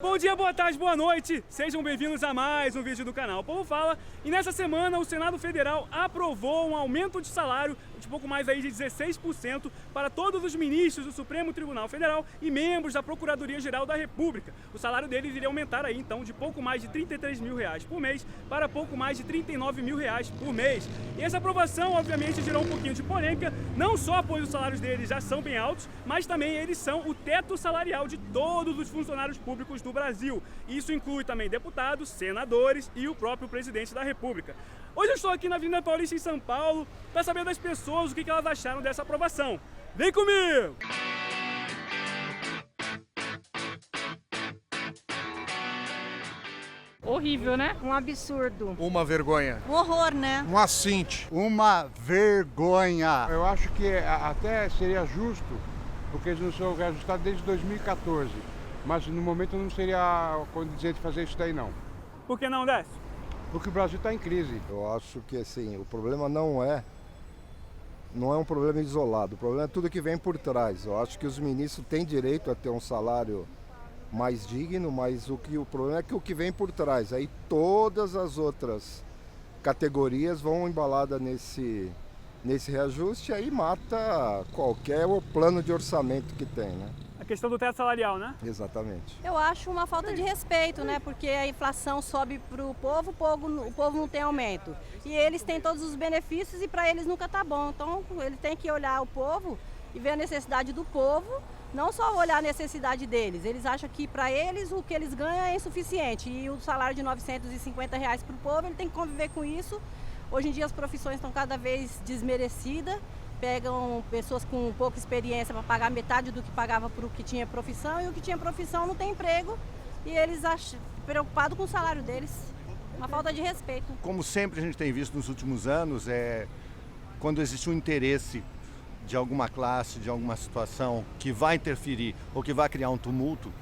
Bom dia, boa tarde, boa noite, sejam bem-vindos a mais um vídeo do canal Povo Fala. E nessa semana o Senado Federal aprovou um aumento de salário de pouco mais aí de 16% para todos os ministros do Supremo Tribunal Federal e membros da Procuradoria-Geral da República. O salário deles iria aumentar aí então de pouco mais de R$33 mil por mês para pouco mais de R$39 mil por mês. E essa aprovação obviamente gerou um pouquinho de polêmica, não só pois os salários deles já são bem altos, mas também eles são o teto salarial de todos os funcionários públicos do Brasil. Isso inclui também deputados, senadores e o próprio presidente da República. Hoje eu estou aqui na Avenida Paulista em São Paulo para saber das pessoas o que elas acharam dessa aprovação. Vem comigo! Horrível, né? Um absurdo. Uma vergonha. Um horror, né? Um assinte. Uma vergonha. Eu acho que até seria justo, porque eles não são reajustados desde 2014. Mas no momento não seria condizente fazer isso daí, não. Por que não desce? Porque o Brasil está em crise. Eu acho que assim, o problema não é um problema isolado, o problema é tudo que vem por trás. Eu acho que os ministros têm direito a ter um salário mais digno, mas o problema é que o que vem por trás, aí todas as outras categorias vão embaladas nesse reajuste, aí mata qualquer plano de orçamento que tem, né? A questão do teto salarial, né? Exatamente. Eu acho uma falta de respeito, né? Porque a inflação sobe para o povo não tem aumento. E eles têm todos os benefícios e para eles nunca tá bom. Então ele tem que olhar o povo e ver a necessidade do povo, não só olhar a necessidade deles. Eles acham que para eles o que eles ganham é insuficiente. E o salário de R$950 para o povo, ele tem que conviver com isso. Hoje em dia as profissões estão cada vez desmerecidas. Pegam pessoas com pouca experiência para pagar metade do que pagava para o que tinha profissão, e o que tinha profissão não tem emprego, e eles preocupados com o salário deles. Uma falta de respeito. Como sempre a gente tem visto nos últimos anos, quando existe um interesse de alguma classe, de alguma situação que vai interferir ou que vai criar um tumulto,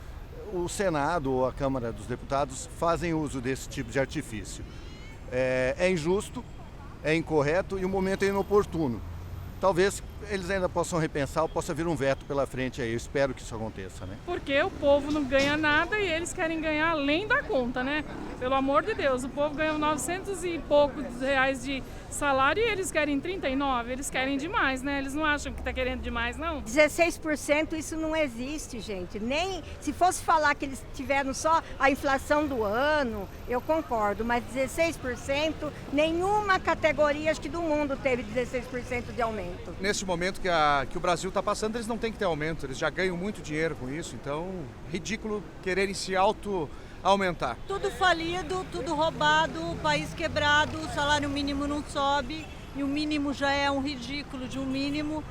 o Senado ou a Câmara dos Deputados fazem uso desse tipo de artifício. É injusto, é incorreto e o momento é inoportuno. Talvez eles ainda possam repensar ou possa vir um veto pela frente aí. Eu espero que isso aconteça, né? Porque o povo não ganha nada e eles querem ganhar além da conta, né? Pelo amor de Deus, o povo ganha 900 e poucos reais de salário e eles querem 39, eles querem demais, né? Eles não acham que tá querendo demais, não? 16% isso não existe, gente. Nem se fosse falar que eles tiveram só a inflação do ano, eu concordo, mas 16%, nenhuma categoria acho que do mundo teve 16% de aumento. Nesse momento que o Brasil está passando, eles não têm que ter aumento, eles já ganham muito dinheiro com isso, então ridículo quererem se aumentar. Tudo falido, tudo roubado, o país quebrado, o salário mínimo não sobe e o mínimo já é um ridículo de um mínimo.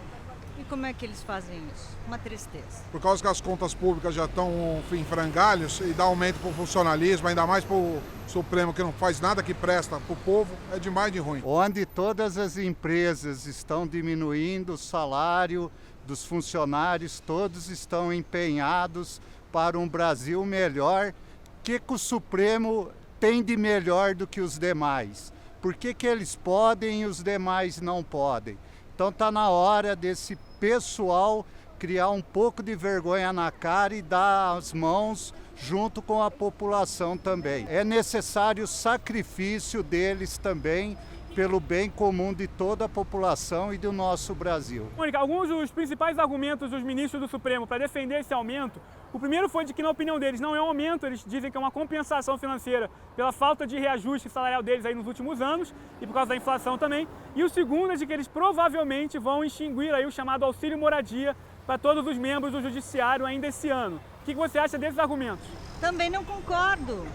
E como é que eles fazem isso? Uma tristeza. Por causa que as contas públicas já estão em frangalhos e dá aumento para o funcionalismo, ainda mais para o Supremo que não faz nada que presta para o povo, é demais de ruim. Onde todas as empresas estão diminuindo o salário dos funcionários, todos estão empenhados para um Brasil melhor. O que o Supremo tem de melhor do que os demais? Por que eles podem e os demais não podem? Então está na hora desse pessoal criar um pouco de vergonha na cara e dar as mãos junto com a população também. É necessário o sacrifício deles também pelo bem comum de toda a população e do nosso Brasil. Mônica, alguns dos principais argumentos dos ministros do Supremo para defender esse aumento, o primeiro foi de que, na opinião deles, não é um aumento, eles dizem que é uma compensação financeira pela falta de reajuste salarial deles aí nos últimos anos e por causa da inflação também. E o segundo é de que eles provavelmente vão extinguir aí o chamado auxílio moradia para todos os membros do judiciário ainda esse ano. O que você acha desses argumentos? Também não concordo,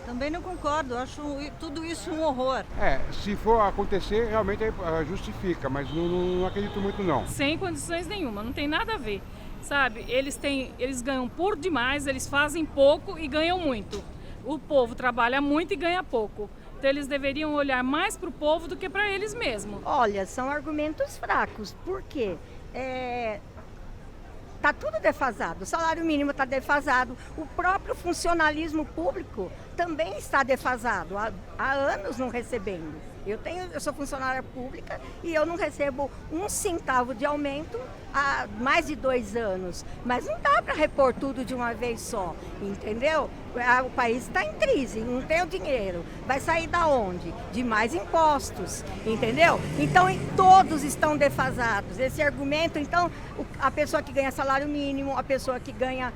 acho tudo isso um horror. Se for acontecer, realmente justifica, mas não acredito muito não. Sem condições nenhuma, não tem nada a ver, sabe? Eles ganham por demais, eles fazem pouco e ganham muito. O povo trabalha muito e ganha pouco. Então eles deveriam olhar mais para o povo do que para eles mesmos. Olha, são argumentos fracos. Por quê? Está tudo defasado, o salário mínimo está defasado, o próprio funcionalismo público também está defasado, há anos não recebendo. Eu sou funcionária pública e eu não recebo um centavo de aumento há mais de 2 anos. Mas não dá para repor tudo de uma vez só, entendeu? O país está em crise, não tem o dinheiro. Vai sair da onde? De mais impostos, entendeu? Então todos estão defasados. Esse argumento, então, a pessoa que ganha salário mínimo, a pessoa que ganha,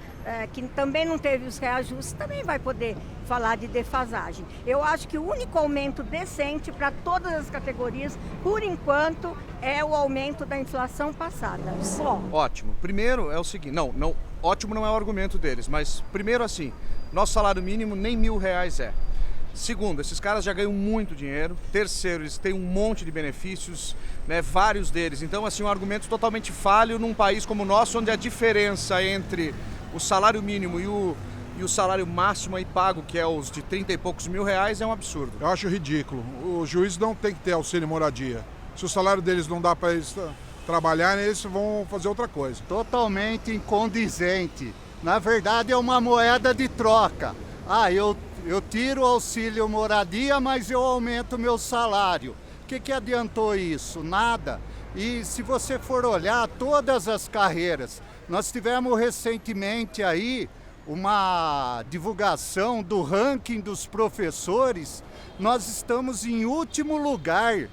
que também não teve os reajustes, também vai poder falar de defasagem. Eu acho que o único aumento decente para todas as categorias, por enquanto, é o aumento da inflação passada. Só. Ótimo. Primeiro é o seguinte, ótimo não é o argumento deles, mas primeiro assim, nosso salário mínimo nem R$1.000 é. Segundo, esses caras já ganham muito dinheiro. Terceiro, eles têm um monte de benefícios, né, vários deles. Então, assim, um argumento totalmente falho num país como o nosso, onde a diferença entre o salário mínimo e o salário máximo aí pago, que é os de 30 e poucos mil reais, é um absurdo. Eu acho ridículo. Os juízes não têm que ter auxílio moradia. Se o salário deles não dá para eles trabalharem, eles vão fazer outra coisa. Totalmente incondizente. Na verdade, é uma moeda de troca. Eu tiro o auxílio moradia, mas eu aumento o meu salário. O que adiantou isso? Nada. E se você for olhar todas as carreiras, nós tivemos recentemente aí uma divulgação do ranking dos professores. Nós estamos em último lugar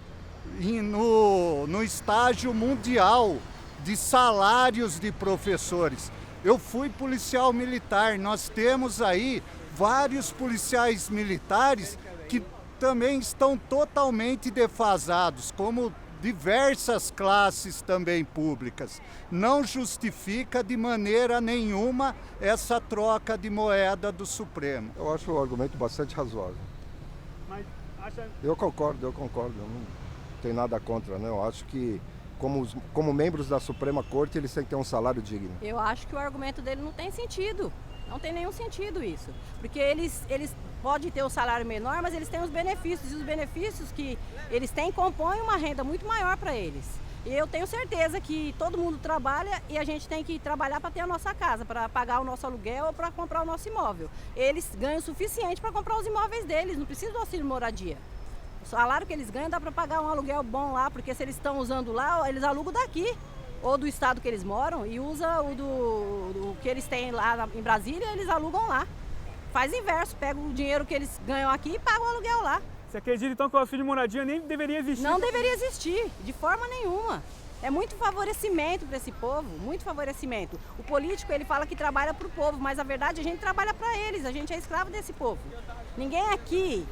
no estágio mundial de salários de professores. Eu fui policial militar, nós temos aí vários policiais militares que também estão totalmente defasados, como diversas classes também públicas. Não justifica de maneira nenhuma essa troca de moeda do Supremo. Eu acho o argumento bastante razoável. Mas acha... Eu concordo, eu não tenho nada contra, né? Eu acho que como membros da Suprema Corte, eles têm que ter um salário digno. Eu acho que o argumento dele não tem sentido. Não tem nenhum sentido isso. Porque eles podem ter um salário menor, mas eles têm os benefícios. E os benefícios que eles têm compõem uma renda muito maior para eles. E eu tenho certeza que todo mundo trabalha e a gente tem que trabalhar para ter a nossa casa, para pagar o nosso aluguel ou para comprar o nosso imóvel. Eles ganham o suficiente para comprar os imóveis deles, não precisa do auxílio moradia. O salário que eles ganham dá para pagar um aluguel bom lá, porque se eles estão usando lá, eles alugam daqui, ou do estado que eles moram, e usa o do que eles têm lá em Brasília, eles alugam lá. Faz inverso, pega o dinheiro que eles ganham aqui e paga o aluguel lá. Você acredita então que o auxílio de moradia nem deveria existir? Não deveria existir, de forma nenhuma. É muito favorecimento para esse povo, muito favorecimento. O político, ele fala que trabalha para o povo, mas a verdade a gente trabalha para eles, a gente é escravo desse povo. Ninguém aqui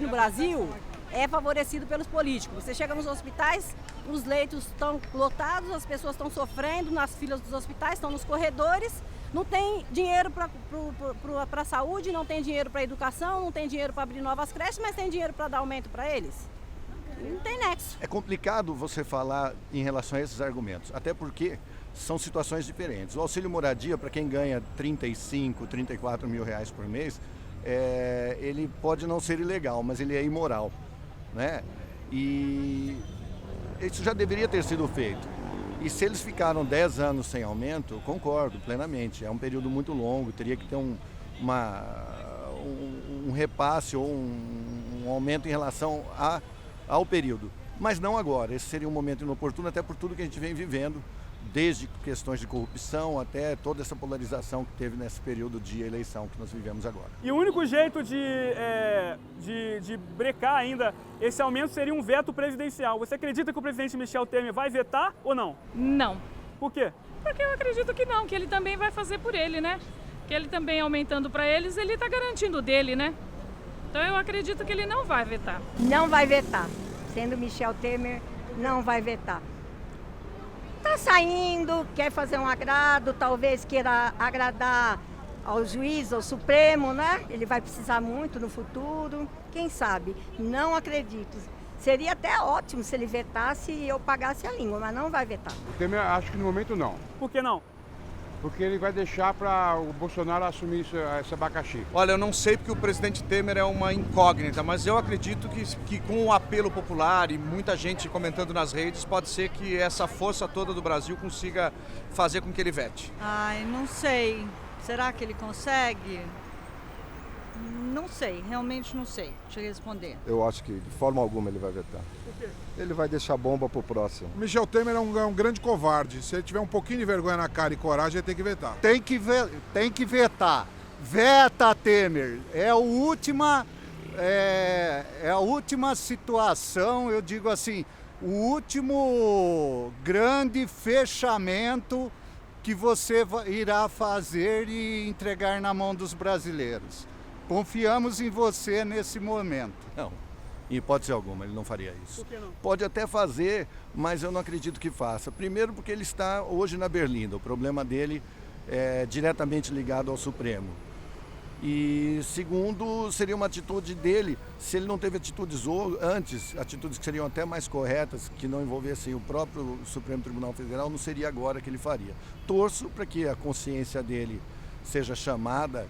no Brasil é favorecido pelos políticos. Você chega nos hospitais, os leitos estão lotados, as pessoas estão sofrendo nas filas dos hospitais, estão nos corredores, não tem dinheiro para a saúde, não tem dinheiro para a educação, não tem dinheiro para abrir novas creches, mas tem dinheiro para dar aumento para eles. Não tem nexo. É complicado você falar em relação a esses argumentos, até porque são situações diferentes. O auxílio moradia, para quem ganha 35, 34 mil reais por mês, ele pode não ser ilegal, mas ele é imoral, né? E isso já deveria ter sido feito. E se eles ficaram 10 anos sem aumento, eu concordo plenamente. É um período muito longo, teria que ter um repasse ou um aumento em relação ao período. Mas não agora. Esse seria um momento inoportuno, até por tudo que a gente vem vivendo, desde questões de corrupção até toda essa polarização que teve nesse período de eleição que nós vivemos agora. E o único jeito de brecar ainda esse aumento seria um veto presidencial. Você acredita que o presidente Michel Temer vai vetar ou não? Não. Por quê? Porque eu acredito que não, que ele também vai fazer por ele, né? Que ele também aumentando para eles, ele está garantindo dele, né? Então eu acredito que ele não vai vetar. Não vai vetar. Sendo Michel Temer, não vai vetar. Está saindo, quer fazer um agrado, talvez queira agradar ao juiz, ao Supremo, né? Ele vai precisar muito no futuro, quem sabe? Não acredito. Seria até ótimo se ele vetasse e eu pagasse a língua, mas não vai vetar. O Temer, acho que no momento não. Por que não? Porque ele vai deixar para o Bolsonaro assumir esse abacaxi. Olha, eu não sei porque o presidente Temer é uma incógnita, mas eu acredito que com o apelo popular e muita gente comentando nas redes, pode ser que essa força toda do Brasil consiga fazer com que ele vete. Ai, não sei. Será que ele consegue? Não sei, realmente não sei te responder. Eu acho que de forma alguma ele vai vetar. Por quê? Ele vai deixar bomba pro próximo. O Michel Temer é um grande covarde. Se ele tiver um pouquinho de vergonha na cara e coragem, ele tem que vetar. Tem que vetar. Veta, Temer. É a última situação, eu digo assim, o último grande fechamento que você irá fazer e entregar na mão dos brasileiros. Confiamos em você nesse momento. Não, em hipótese alguma, ele não faria isso. Por que não? Pode até fazer, mas eu não acredito que faça. Primeiro porque ele está hoje na Berlinda, o problema dele é diretamente ligado ao Supremo. E segundo, seria uma atitude dele, se ele não teve atitudes antes, atitudes que seriam até mais corretas, que não envolvessem o próprio Supremo Tribunal Federal, não seria agora que ele faria. Torço para que a consciência dele seja chamada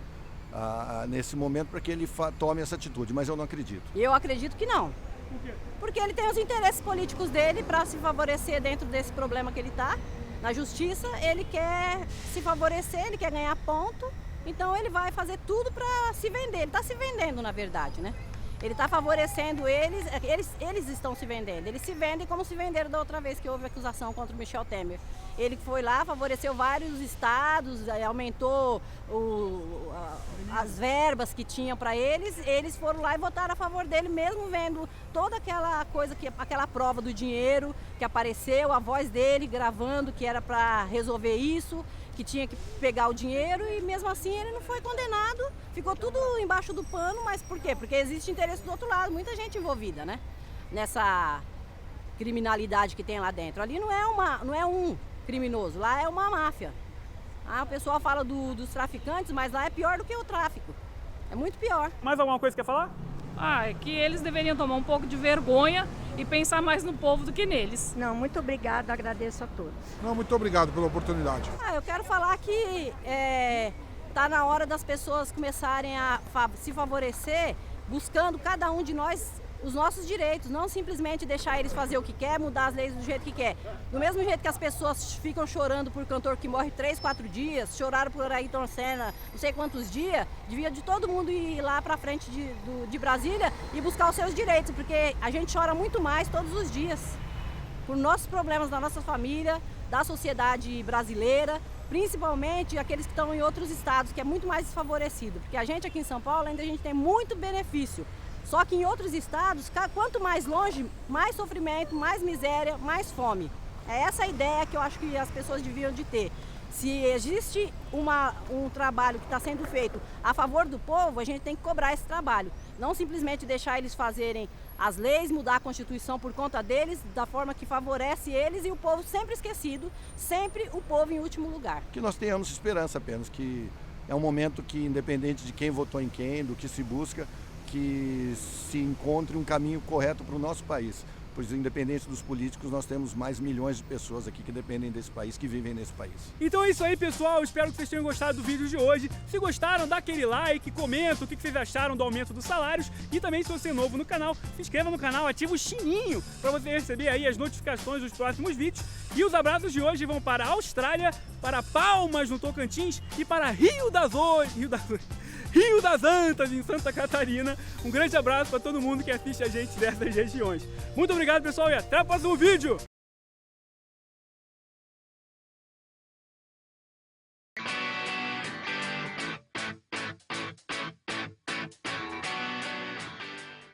nesse momento para que ele tome essa atitude, mas eu não acredito. Eu acredito que não. Por quê? Porque ele tem os interesses políticos dele para se favorecer dentro desse problema que ele está. Na justiça, ele quer se favorecer, ele quer ganhar ponto. Então ele vai fazer tudo para se vender. Ele está se vendendo, na verdade, né? Ele está favorecendo eles estão se vendendo. Eles se vendem como se venderam da outra vez que houve acusação contra o Michel Temer. Ele foi lá, favoreceu vários estados, aumentou as verbas que tinham para eles. Eles foram lá e votaram a favor dele, mesmo vendo toda aquela coisa, aquela prova do dinheiro que apareceu, a voz dele gravando que era para resolver isso, que tinha que pegar o dinheiro, e mesmo assim ele não foi condenado, ficou tudo embaixo do pano. Mas por quê? Porque existe interesse do outro lado, muita gente envolvida, né? Nessa criminalidade que tem lá dentro. Ali não é um criminoso, lá é uma máfia. O pessoal fala dos traficantes, mas lá é pior do que o tráfico. É muito pior. Mais alguma coisa que quer falar? É que eles deveriam tomar um pouco de vergonha e pensar mais no povo do que neles. Não, muito obrigada, agradeço a todos. Não, muito obrigado pela oportunidade. Eu quero falar que tá na hora das pessoas começarem a se favorecer, buscando cada um de nós os nossos direitos, não simplesmente deixar eles fazer o que quer, mudar as leis do jeito que quer. Do mesmo jeito que as pessoas ficam chorando por cantor que morre 3, 4 dias, choraram por Ayrton Senna não sei quantos dias, devia de todo mundo ir lá pra frente de Brasília e buscar os seus direitos, porque a gente chora muito mais todos os dias por nossos problemas da nossa família, da sociedade brasileira, principalmente aqueles que estão em outros estados, que é muito mais desfavorecido, porque a gente aqui em São Paulo ainda a gente tem muito benefício. Só que em outros estados, quanto mais longe, mais sofrimento, mais miséria, mais fome. É essa a ideia que eu acho que as pessoas deviam de ter. Se existe um trabalho que está sendo feito a favor do povo, a gente tem que cobrar esse trabalho. Não simplesmente deixar eles fazerem as leis, mudar a Constituição por conta deles, da forma que favorece eles, e o povo sempre esquecido, sempre o povo em último lugar. Que nós tenhamos esperança apenas, que é um momento que, independente de quem votou em quem, do que se busca, que se encontre um caminho correto para o nosso país. Pois, independente dos políticos, nós temos mais milhões de pessoas aqui que dependem desse país, que vivem nesse país. Então é isso aí, pessoal. Espero que vocês tenham gostado do vídeo de hoje. Se gostaram, dá aquele like, comenta o que vocês acharam do aumento dos salários. E também, se você é novo no canal, se inscreva no canal, ativa o sininho para você receber aí as notificações dos próximos vídeos. E os abraços de hoje vão para a Austrália, para Palmas, no Tocantins, e para Rio das Antas, em Santa Catarina. Um grande abraço para todo mundo que assiste a gente dessas regiões. Muito obrigado, pessoal, e até o próximo vídeo!